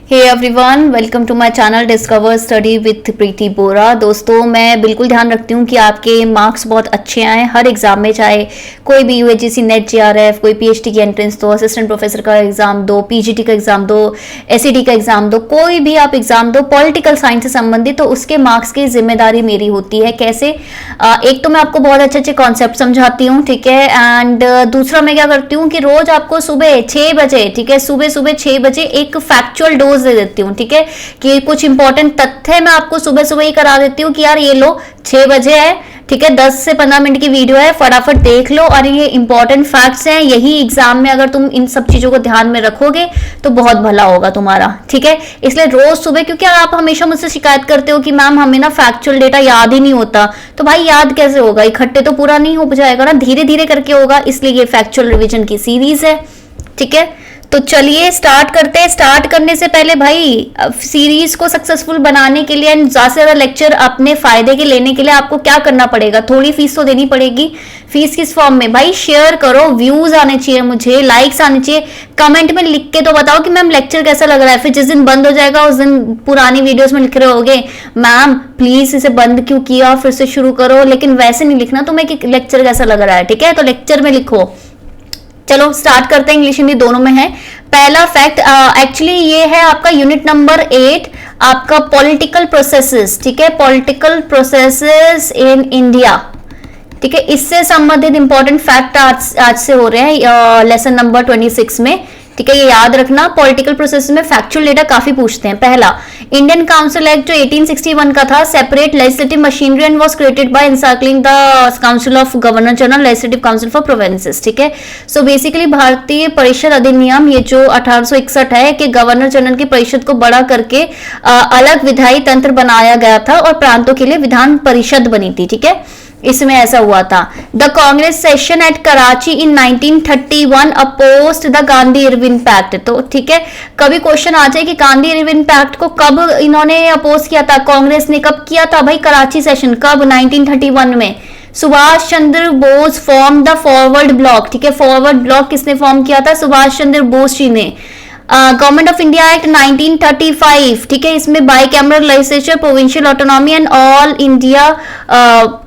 Hey everyone, welcome to my channel discover study with Preeti Bora. दोस्तों, मैं बिल्कुल ध्यान रखती हूँ कि आपके मार्क्स बहुत अच्छे आए हर एग्जाम में, चाहे कोई भी यूएजीसी नेट जेआरएफ, कोई पीएचडी की एंट्रेंस दो, असिस्टेंट प्रोफेसर का एग्जाम दो, पीजीटी का एग्जाम दो, एसईडी का एग्जाम दो, कोई भी आप एग्जाम दो पॉलिटिकल साइंस से संबंधित, तो उसके मार्क्स की जिम्मेदारी मेरी होती है। कैसे? एक तो मैं आपको बहुत अच्छे अच्छे कॉन्सेप्ट समझाती हूँ, ठीक है, एंड दूसरा मैं क्या करती हूँ कि रोज आपको सुबह 6 बजे, ठीक है, सुबह 6 बजे एक फैक्चुअल डोज दे देती हूँ, ठीक है, कि कुछ इंपॉर्टेंट तथ्य मैं आपको सुबह सुबह ही करा देती हूँ कि यार ये लो 6 बजे है, ठीक है, 10 से 15 मिनट की वीडियो है, फटाफट देख लो और ये इंपॉर्टेंट फैक्ट्स हैं। यही एग्जाम में अगर तुम इन सब चीजों को ध्यान में रखोगे तो बहुत भला होगा तुम्हारा, ठीक है। इसलिए रोज सुबह, क्योंकि आप हमेशा मुझसे शिकायत करते हो कि मैम हमें ना फैक्चुअल डेटा याद ही नहीं होता, तो भाई याद कैसे होगा, इकट्ठे तो पूरा नहीं हो जाएगा ना, धीरे धीरे करके होगा। इसलिए ये फैक्चुअल रिविजन की सीरीज है, ठीक है। तो चलिए स्टार्ट करते हैं। स्टार्ट करने से पहले भाई, सीरीज को सक्सेसफुल बनाने के लिए एंड ज्यादा से ज्यादा लेक्चर अपने फायदे के लेने के लिए आपको क्या करना पड़ेगा, थोड़ी फीस तो देनी पड़ेगी। फीस किस फॉर्म में? भाई शेयर करो, व्यूज आने चाहिए, मुझे लाइक्स आने चाहिए, कमेंट में लिख के तो बताओ कि मैम लेक्चर कैसा लग रहा है। फिर जिस दिन बंद हो जाएगा उस दिन पुरानी वीडियोस में लिख रहे होगे मैम प्लीज इसे बंद क्यों किया, फिर से शुरू करो, लेकिन वैसे नहीं लिखना तुम्हें कि लेक्चर कैसा लग रहा है, ठीक है। तो लेक्चर में लिखो। चलो स्टार्ट करते हैं, इंग्लिश हिंदी दोनों में है। पहला फैक्ट एक्चुअली ये है आपका यूनिट नंबर 8, आपका पॉलिटिकल प्रोसेसेस, ठीक है, पॉलिटिकल प्रोसेसेस इन इंडिया, ठीक है। इससे संबंधित इंपॉर्टेंट फैक्ट आज से हो रहे हैं लेसन नंबर 26 में, ठीक है, ये याद रखना। पॉलिटिकल प्रोसेस में फैक्चुअल डेटा काफी पूछते हैं। पहला, इंडियन काउंसिल एक्ट जो 1861 का था, separate legislative machinery and was created by encircling the council of governor general legislative council for provinces, ठीक है। सो बेसिकली भारतीय परिषद अधिनियम ये जो 1861 है कि गवर्नर जनरल की परिषद को बड़ा करके अलग विधायी तंत्र बनाया गया था और प्रांतों के लिए विधान परिषद बनी थी, ठीक है। इसमें ऐसा हुआ था। The Congress session at Karachi in 1931 opposed the Gandhi Irwin pact, तो ठीक है, कभी क्वेश्चन आ जाए कि गांधी इरविन पैक्ट को कब इन्होंने अपोज किया था, कांग्रेस ने कब किया था? भाई कराची सेशन कब? 1931 में। Subhash Chandra Bose form the forward bloc, ठीक है, फॉरवर्ड ब्लॉक किसने फॉर्म किया था? सुभाष चंद्र बोस जी ने। गवर्नमेंट ऑफ इंडिया एक्ट 1935, ठीक है, इसमें by cameral legislature, provincial autonomy and all India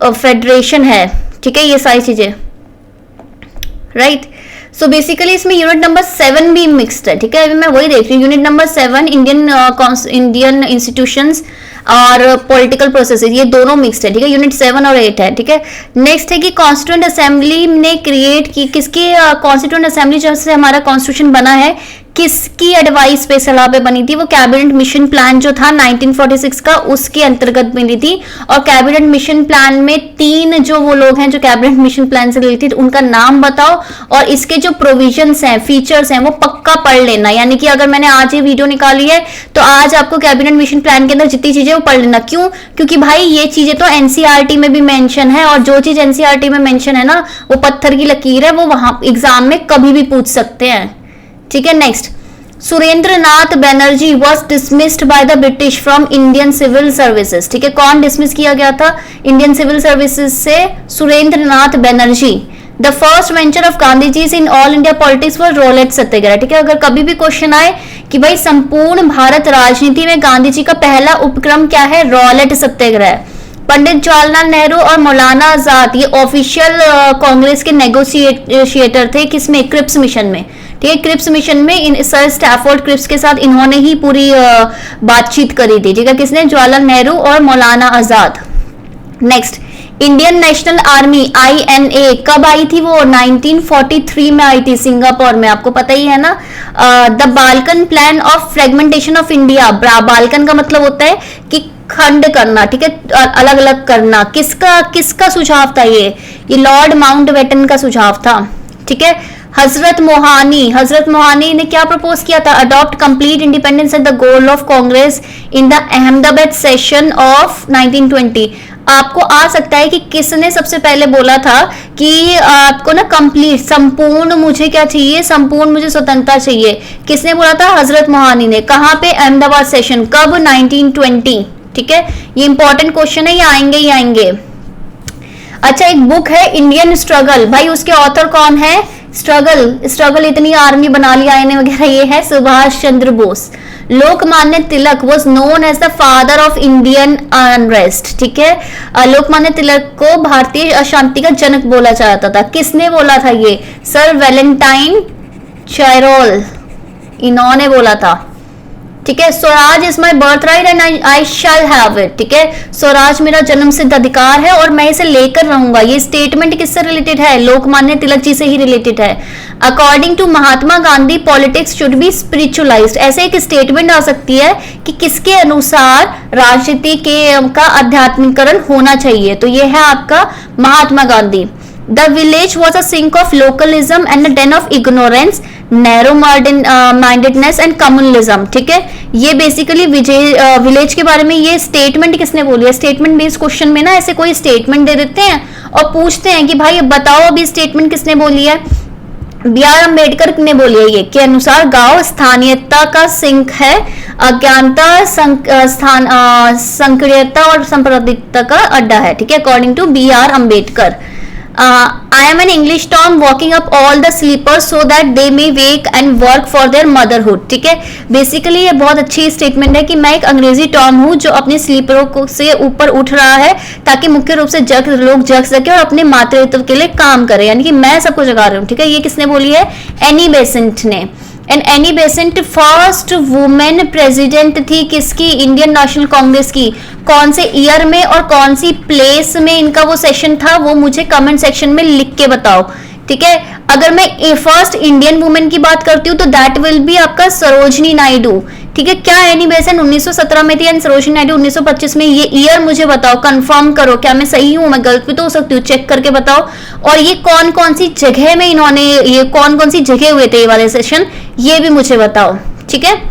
federation है, ठीक है, ये सारी चीजें, राइट। सो बेसिकली इसमें यूनिट नंबर 7 भी मिक्स्ड है, ठीक है, अभी मैं वही देख रही हूँ। यूनिट नंबर 7 इंडियन इंस्टीट्यूशंस और पॉलिटिकल प्रोसेसेस, ये दोनों मिक्स्ड है, ठीक है, यूनिट 7 और 8 है, ठीक है। नेक्स्ट है कि कॉन्स्टिट्यूएंट असेंबली ने क्रिएट की, किसकी कॉन्स्टिट्यूएंट असेंबली जैसे हमारा कॉन्स्टिट्यूशन बना है, किसकी एडवाइस पे, सलाह पे बनी थी? वो कैबिनेट मिशन प्लान जो था 1946 का, उसके अंतर्गत बनी थी। और कैबिनेट मिशन प्लान में 3 जो वो लोग हैं जो कैबिनेट मिशन प्लान से रिलेटेड, उनका नाम बताओ और इसके जो प्रोविजंस हैं, फीचर्स हैं, वो पक्का पढ़ लेना। यानी कि अगर मैंने आज ये वीडियो निकाली है तो आज आपको कैबिनेट मिशन प्लान के अंदर जितनी चीजें वो पढ़ लेना। क्यों? क्योंकि भाई ये चीजें तो एनसीईआरटी में भी मेंशन है, और जो चीज एनसीईआरटी में मेंशन है ना, वो पत्थर की लकीर है, वो वहां एग्जाम में कभी भी पूछ सकते हैं, ठीक है। Next, Surendra Nath Banerjee was dismissed by the British from Indian civil Services, ठीक है, कौन डिसमिस किया गया था इंडियन सिविल सर्विसेज से? Surendra Nath Banerjee. The first venture of Gandhi ji in all India politics was Rowlatt satyagraha, ठीक है। अगर कभी भी क्वेश्चन आए कि भाई संपूर्ण भारत राजनीति में गांधी जी का पहला उपक्रम क्या है? रॉलेट सत्याग्रह। पंडित जवाहरलाल नेहरू और मौलाना आजाद ये ऑफिशियल कांग्रेस के नेगोशिएटर थे, किसमें? क्रिप्स मिशन में, ठीक है, क्रिप्स मिशन में इन सर स्टैफोर्ड क्रिप्स के साथ इन्होंने ही पूरी बातचीत करी थी, ठीक है, किसने? जवाहरलाल नेहरू और Maulana Azad. Next, Indian National Army INA कब आई थी? वो 1943 में आई थी, सिंगापुर में, आपको पता ही है ना। The Balkan plan of fragmentation of India, Balkan का मतलब होता है कि खंड करना, ठीक है, अलग अलग करना। किसका सुझाव था ये लॉर्ड माउंटबेटन का सुझाव था, ठीक है। हजरत मोहानी ने क्या प्रपोज किया था? Adopt complete independence at the goal of Congress in the Ahmedabad session of 1920। आपको आ सकता है कि किसने सबसे पहले बोला था कि आपको ना कंप्लीट, संपूर्ण मुझे क्या चाहिए? संपूर्ण मुझे स्वतंत्रता चाहिए। किसने बोला था? हजरत मोहानी ने। कहां पे? अहमदाबाद सेशन। कब? 1920, ठीक है। ये इंपॉर्टेंट क्वेश्चन है, ये आएंगे। अच्छा, एक बुक है इंडियन स्ट्रगल, भाई उसके ऑथर कौन है? स्ट्रगल इतनी आर्मी बना लिया इन्हें वगैरह, ये है Subhash Chandra Bose. Lokmanya Tilak was known as the father of Indian unrest, ठीक है। लोकमान्य तिलक को भारतीय अशांति का जनक बोला जाता था। किसने बोला था ये? सर वैलेंटाइन चायरोल, इन्होंने बोला था, ठीक है। Swaraj is my birth right and I shall have it, ठीक है। स्वराज मेरा जन्म सिद्ध अधिकार है और मैं इसे लेकर रहूंगा। ये स्टेटमेंट किससे रिलेटेड है? लोकमान्य तिलक जी से ही रिलेटेड है। According to Mahatma Gandhi politics should be spiritualised, ऐसे एक स्टेटमेंट आ सकती है कि किसके अनुसार राजनीति के का आध्यात्मिकरण होना चाहिए, तो ये है आपका Mahatma Gandhi. The village was a sink of localism and a den of ignorance, narrow mindedness and communalism, ठीक है। ये बेसिकली विलेज के बारे में ये स्टेटमेंट किसने बोली है? स्टेटमेंट बेस्ड क्वेश्चन में ना ऐसे कोई स्टेटमेंट दे देते हैं और पूछते हैं कि भाई बताओ अभी स्टेटमेंट किसने बोली है। बी आर अम्बेडकर ने बोली है ये के अनुसार गांव स्थानीयता का सिंक है, अज्ञानता संक्रियता और सांप्रदायिकता का अड्डा है, ठीक है, according to B R Ambedkar. I am an English Tom walking up all the sleepers so that they may wake and work for their motherhood, ठीक है। बेसिकली ये बहुत अच्छी स्टेटमेंट है कि मैं एक अंग्रेजी टॉम हूँ जो अपने स्लीपरों से ऊपर उठ रहा है ताकि मुख्य रूप से लोग जग सके और अपने मातृत्व के लिए काम करे, यानी कि मैं सबको जगा रही हूँ, ठीक है। ये किसने बोली है? एनी बेसेंट ने। And Annie Besant first women president थी किसकी? इंडियन नेशनल कांग्रेस की। कौन से ईयर में और कौन सी प्लेस में इनका वो सेशन था वो मुझे कमेंट सेक्शन में लिख के बताओ, ठीक है। अगर मैं फर्स्ट इंडियन वुमेन की बात करती हूँ तो दैट विल बी आपका सरोजनी नायडू, ठीक है। क्या एनी बेसेंट 1917 में थी एंड सरोजनी नायडू 1925 में? ये ईयर मुझे बताओ, कंफर्म करो, क्या मैं सही हूँ? मैं गलत भी तो हो सकती हूँ, चेक करके बताओ। और ये कौन कौन सी जगह में इन्होंने, ये कौन कौन सी जगह हुए थे ये वाले सेशन, ये भी मुझे बताओ, ठीक है।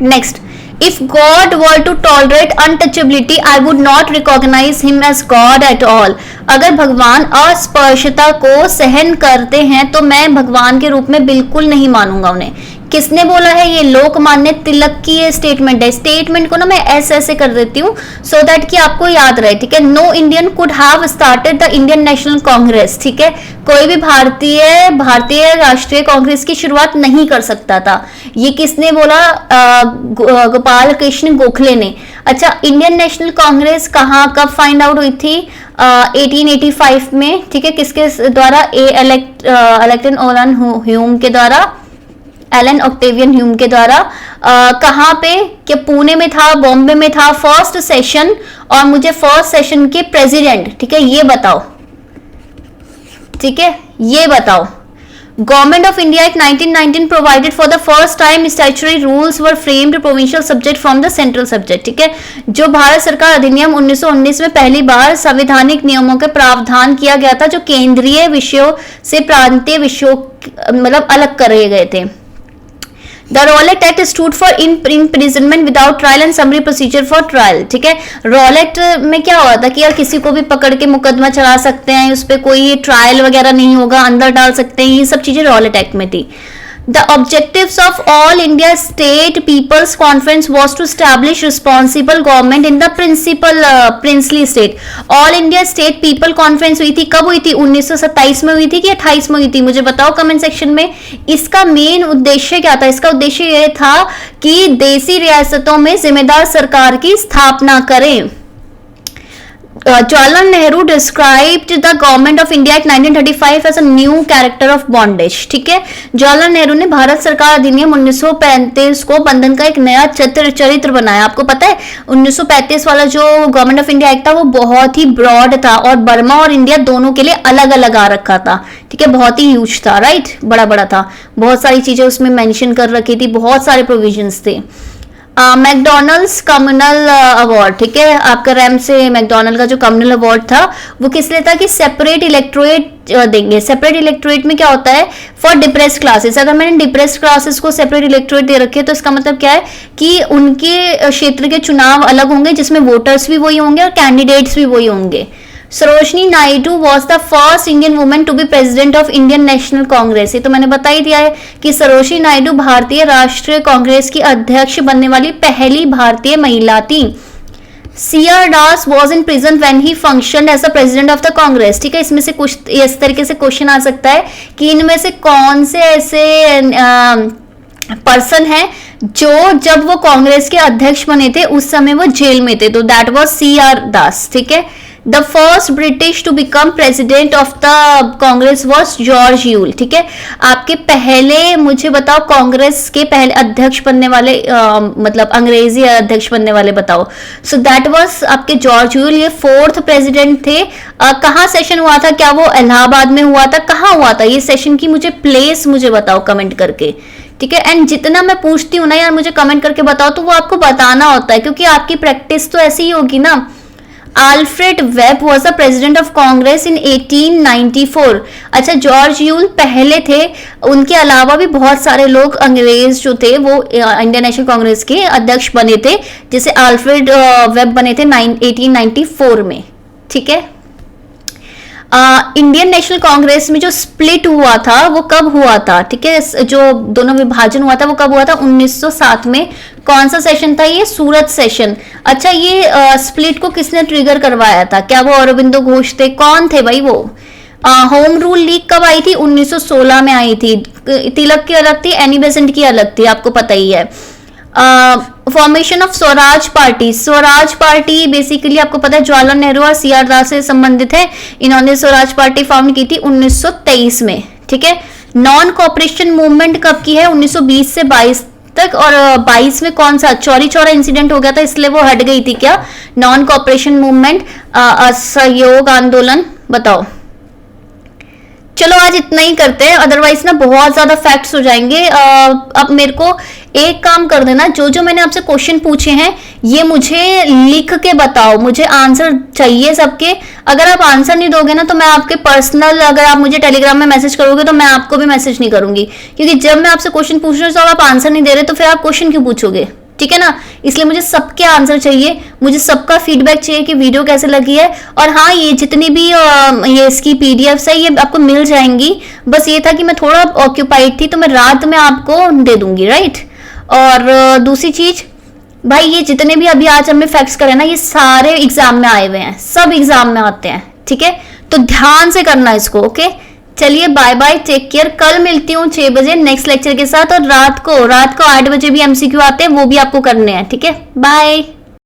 Next, If God were to tolerate untouchability, I would not recognize him as God at all. अगर भगवान अस्पर्शता को सहन करते हैं तो मैं भगवान के रूप में बिल्कुल नहीं मानूंगा उन्हें। किसने बोला है? ये लोकमान्य तिलक की ये स्टेटमेंट है। स्टेटमेंट को ना मैं ऐसे कर देती हूँ सो दैट कि आपको याद रहे, ठीक है। No Indian could have started the Indian National Congress, ठीक है। कोई भी भारतीय राष्ट्रीय कांग्रेस की शुरुआत नहीं कर सकता था। ये किसने बोला? गोपाल कृष्ण गोखले ने। अच्छा, इंडियन नेशनल कांग्रेस कहाँ कब फाइंड आउट हुई थी? 1885 में, ठीक है। किसके द्वारा? एलेक्टन ओलन ह्यूम के द्वारा, एलन ऑक्टेवियन ह्यूम के द्वारा। कहाँ पे? कि पुणे में था, बॉम्बे में था फर्स्ट सेशन, और मुझे फर्स्ट सेशन के प्रेसिडेंट, ठीक है, ये बताओ, ठीक है, ये बताओ। Government of India act 1919 provided for the first time statutory rules were framed provincial subject from the central subject, ठीक है। जो भारत सरकार अधिनियम 1919 में पहली बार संवैधानिक नियमों के प्रावधान किया गया था जो केंद्रीय विषयों से प्रांतीय विषयों मतलब अलग करे गए थे। The Rowlatt Act stood for imprisonment without trial and summary procedure for trial, ठीक है। रॉलेट में क्या हुआ था कि यार किसी को भी पकड़ के मुकदमा चला सकते हैं, उस पर कोई ट्रायल वगैरह नहीं होगा, अंदर डाल सकते हैं, ये सब चीजें रॉलेट एक्ट में थी। The objectives of All India State People's Conference was to establish responsible government in the princely state. All India State People Conference हुई थी, कब हुई थी? 1927 में हुई थी कि 28 में हुई थी? मुझे बताओ कमेंट सेक्शन में। इसका मेन उद्देश्य क्या था? इसका उद्देश्य यह था कि देसी रियासतों में जिम्मेदार सरकार की स्थापना करें। Jawaharlal Nehru described the government of India Act 1935 as a new character of bondage, ठीक है। जवाहरलाल नेहरू ने भारत सरकार अधिनियम 1935 को बंधन का एक नया चरित्र बनाया। आपको पता है 1935 वाला जो गवर्नमेंट ऑफ इंडिया एक्ट था वो बहुत ही ब्रॉड था और बर्मा और इंडिया दोनों के लिए अलग अलग आ रखा था, ठीक है। बहुत ही ह्यूज था, राइट, बड़ा बड़ा था, बहुत सारी चीजें उसमें मेंशन कर रखी थी, बहुत सारे प्रोविजंस थे। मैकडोनल्ड्स कम्युनल अवार्ड, ठीक है, आपका रैम से मैकडोनल्ड का जो कम्युनल अवार्ड था वो किस लिए था? कि सेपरेट इलेक्टोरेट देंगे। सेपरेट इलेक्टोरेट में क्या होता है? For depressed classes. अगर मैंने डिप्रेस्ड क्लासेस को सेपरेट इलेक्टोरेट दे रखे तो इसका मतलब क्या है कि उनके क्षेत्र के चुनाव अलग होंगे जिसमें वोटर्स भी वही होंगे और कैंडिडेट्स भी वही होंगे। Sarojini Naidu was the first Indian women to be president of Indian National Congress. ये तो मैंने बता ही दिया है कि सरोजनी नायडू भारतीय राष्ट्रीय कांग्रेस की अध्यक्ष बनने वाली पहली भारतीय महिला थी। CR Das was in prison when he functioned as a president of the Congress. ठीक है, इसमें से कुछ इस तरीके से क्वेश्चन आ सकता है कि इनमें से कौन से ऐसे पर्सन है जो जब वो कांग्रेस के अध्यक्ष बने थे उस समय वो जेल में थे, तो दैट वाज CR दास। ठीक है, the first British to become president of the Congress was George Yule. ठीक है, आपके पहले मुझे बताओ कांग्रेस के पहले अध्यक्ष बनने वाले मतलब अंग्रेजी अध्यक्ष बनने वाले बताओ। सो दैट वाज आपके जॉर्ज यूल, ये 4th प्रेसिडेंट थे। कहाँ सेशन हुआ था, क्या वो इलाहाबाद में हुआ था, कहाँ हुआ था ये सेशन की मुझे प्लेस मुझे बताओ कमेंट करके। ठीक है, एंड जितना मैं पूछती हूँ ना यार मुझे कमेंट करके बताओ, तो वो आपको बताना होता है क्योंकि आपकी प्रैक्टिस तो ऐसी ही होगी ना। Alfred Webb was the president of Congress in 1894। अच्छा, जॉर्ज यूल पहले थे, उनके अलावा भी बहुत सारे लोग अंग्रेज जो थे वो इंडियन नेशनल कांग्रेस के अध्यक्ष बने थे, जैसे अल्फ्रेड वेब बने थे 1894 में। ठीक है, इंडियन नेशनल कांग्रेस में जो स्प्लिट हुआ था वो कब हुआ था? ठीक है, जो दोनों विभाजन हुआ था वो कब हुआ था? 1907 में। कौन सा सेशन था ये? सूरत सेशन। अच्छा, ये स्प्लिट को किसने ट्रिगर करवाया था? क्या वो अरबिंदो घोष थे? कौन थे भाई वो? होम रूल लीग कब आई थी? 1916 में आई थी। तिलक की अलग थी, एनी बेसेंट की अलग थी, आपको पता ही है। Formation of Swaraj party. Swaraj party basically आपको पता है जवाहरलाल नेहरू और CR दास से संबंधित है। इन्होंने स्वराज पार्टी फाउंड की थी 1923 में। ठीक है, नॉन कॉपरेशन मूवमेंट कब की है? 1920 से 22 तक। और 22 में कौन सा चौरी चौरा इंसिडेंट हो गया था इसलिए वो हट गई थी क्या? नॉन कॉपरेशन मूवमेंट, असहयोग आंदोलन, बताओ। चलो आज इतना ही करते हैं, अदरवाइज ना बहुत ज्यादा फैक्ट्स हो जाएंगे। अब मेरे को एक काम कर देना, जो जो मैंने आपसे क्वेश्चन पूछे हैं ये मुझे लिख के बताओ, मुझे आंसर चाहिए सबके। अगर आप आंसर नहीं दोगे ना तो मैं आपके पर्सनल, अगर आप मुझे टेलीग्राम में मैसेज करोगे तो मैं आपको भी मैसेज नहीं करूंगी, क्योंकि जब मैं आपसे क्वेश्चन पूछ रही हूँ तो आप आंसर नहीं दे रहे तो फिर आप क्वेश्चन क्यों पूछोगे? ठीक है ना, इसलिए मुझे सबके आंसर चाहिए, मुझे सबका फीडबैक चाहिए कि वीडियो कैसे लगी है। और हाँ, ये जितनी भी ये इसकी पीडीएफ्स है ये आपको मिल जाएंगी। बस ये था कि मैं थोड़ा ऑक्यूपाइड थी तो मैं रात में आपको दे दूंगी, राइट। और दूसरी चीज भाई, ये जितने भी अभी आज हमने फैक्ट्स करे ना ये सारे एग्जाम में आए हुए हैं, सब एग्जाम में आते हैं। ठीक है, तो ध्यान से करना इसको। ओके, चलिए बाय बाय, टेक केयर। कल मिलती हूँ 6 बजे नेक्स्ट लेक्चर के साथ, और रात को 8 बजे भी MCQ आते हैं, वो भी आपको करने हैं। ठीक है, बाय।